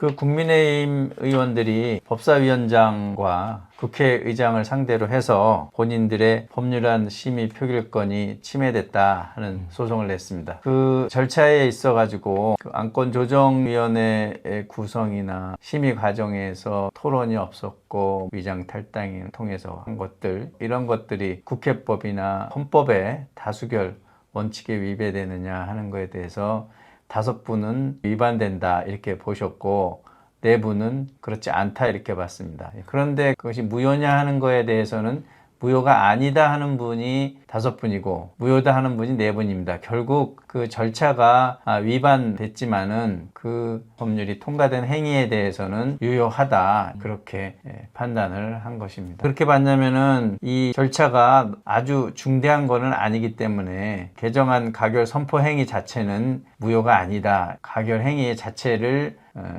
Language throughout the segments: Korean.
그 국민의힘 의원들이 법사위원장과 국회의장을 상대로 해서 본인들의 법률안 심의 표결권이 침해됐다 하는 소송을 냈습니다. 그 절차에 있어가지고 그 안건조정위원회의 구성이나 심의 과정에서 토론이 없었고 위장 탈당을 통해서 한 것들, 이런 것들이 국회법이나 헌법의 다수결 원칙에 위배되느냐 하는 것에 대해서 5분은 위반된다 이렇게 보셨고 4분은 그렇지 않다 이렇게 봤습니다. 그런데 그것이 무효냐 하는 거에 대해서는 무효가 아니다 하는 분이 5분이고 무효다 하는 분이 4분입니다. 결국 그 절차가 위반됐지만은 그 법률이 통과된 행위에 대해서는 유효하다 그렇게 판단을 한 것입니다. 그렇게 봤냐면은 이 절차가 아주 중대한 것은 아니기 때문에 개정안 가결 선포 행위 자체는 무효가 아니다. 가결 행위 자체를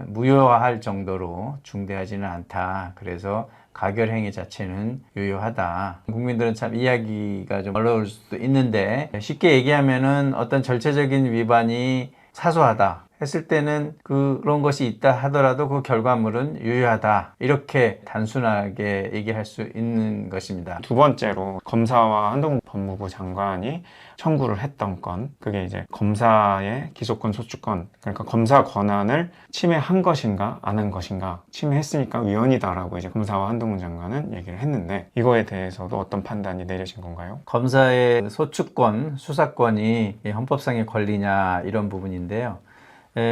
무효화할 정도로 중대하지는 않다. 그래서 가결 행위 자체는 유효하다. 국민들은 참 이해하기가 좀 어려울 수도 있는데 쉽게 얘기하면은 어떤 절차적인 위반이 사소하다 했을 때는 그런 것이 있다 하더라도 그 결과물은 유효하다. 이렇게 단순하게 얘기할 수 있는 것입니다. 두 번째로 검사와 한동훈 법무부 장관이 청구를 했던 건, 그게 이제 검사의 기소권 소추권, 그러니까 검사 권한을 침해한 것인가 안 한 것인가, 침해했으니까 위헌이다라고 이제 검사와 한동훈 장관은 얘기를 했는데, 이거에 대해서도 어떤 판단이 내려진 건가요? 검사의 소추권, 수사권이 헌법상의 권리냐 이런 부분인데요.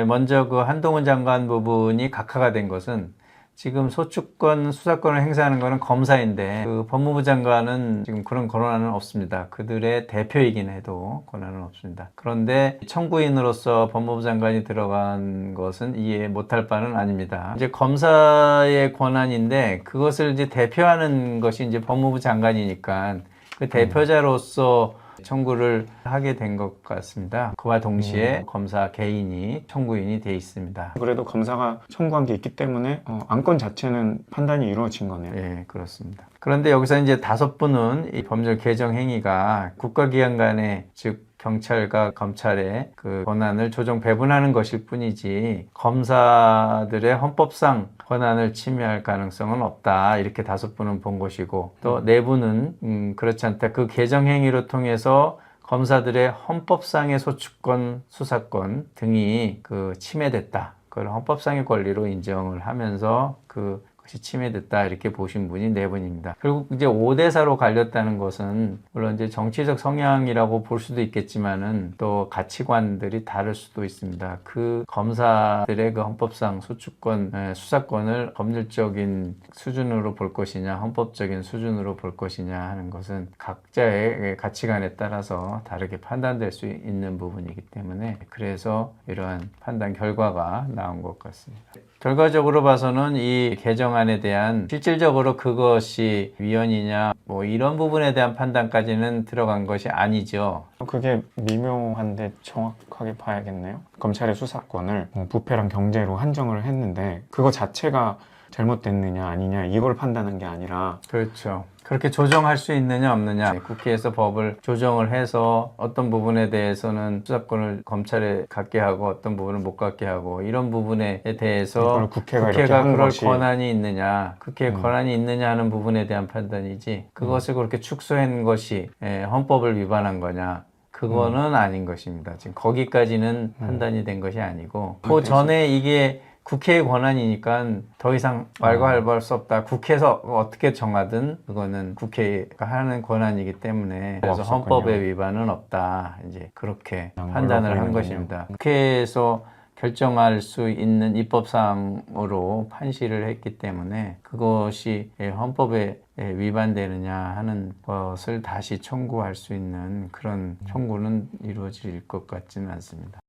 먼저 그 한동훈 장관 부분이 각하가 된 것은 지금 소추권, 수사권을 행사하는 것은 검사인데 그 법무부 장관은 지금 그런 권한은 없습니다. 그들의 대표이긴 해도 권한은 없습니다. 그런데 청구인으로서 법무부 장관이 들어간 것은 이해 못할 바는 아닙니다. 이제 검사의 권한인데 그것을 이제 대표하는 것이 이제 법무부 장관이니까 그 대표자로서 청구를 하게 된 것 같습니다. 그와 동시에 검사 개인이 청구인이 돼 있습니다. 그래도 검사가 청구한 게 있기 때문에 안건 자체는 판단이 이루어진 거네요. 네, 그렇습니다. 그런데 여기서 이제 5분은 이 법률 개정 행위가 국가기관 간의, 즉 경찰과 검찰의 그 권한을 조정 배분하는 것일 뿐이지 검사들의 헌법상 권한을 침해할 가능성은 없다. 이렇게 5분은 본 것이고, 또 4분은 그렇지 않다. 그 개정 행위로 통해서 검사들의 헌법상의 소추권, 수사권 등이 그 침해됐다. 그걸 헌법상의 권리로 인정을 하면서 그것이 침해됐다. 이렇게 보신 분이 4분입니다. 결국 이제 5대4로 갈렸다는 것은 물론 이제 정치적 성향이라고 볼 수도 있겠지만은 또 가치관들이 다를 수도 있습니다. 그 검사들의 그 헌법상 소추권, 수사권을 법률적인 수준으로 볼 것이냐, 헌법적인 수준으로 볼 것이냐 하는 것은 각자의 가치관에 따라서 다르게 판단될 수 있는 부분이기 때문에 그래서 이러한 판단 결과가 나온 것 같습니다. 결과적으로 봐서는 이 개정안에 대한 실질적으로 그것이 위헌이냐 뭐 이런 부분에 대한 판단까지는 들어간 것이 아니죠. 그게 미묘한데 정확하게 봐야겠네요. 검찰의 수사권을 부패랑 경제로 한정을 했는데 그거 자체가 잘못됐느냐 아니냐 이걸 판단한 게 아니라, 그렇죠. 그렇게 조정할 수 있느냐 없느냐, 국회에서 법을 조정을 해서 어떤 부분에 대해서는 수사권을 검찰에 갖게 하고 어떤 부분을 못 갖게 하고 이런 부분에 대해서 국회가 이렇게 한 그럴 것이 권한이 있느냐, 국회에 권한이 있느냐 하는 부분에 대한 판단이지 그것을 그렇게 축소한 것이 헌법을 위반한 거냐, 그거는 아닌 것입니다. 지금 거기까지는 판단이 된 것이 아니고 그 전에 이게 국회의 권한이니까 더 이상 말과 할할 수 없다. 국회에서 어떻게 정하든 그거는 국회가 하는 권한이기 때문에 그래서 없었군요. 헌법의 위반은 없다. 이제 그렇게 판단을 한 것입니다. 국회에서 결정할 수 있는 입법사항으로 판시를 했기 때문에 그것이 헌법에 위반되느냐 하는 것을 다시 청구할 수 있는 그런 청구는 이루어질 것 같지는 않습니다.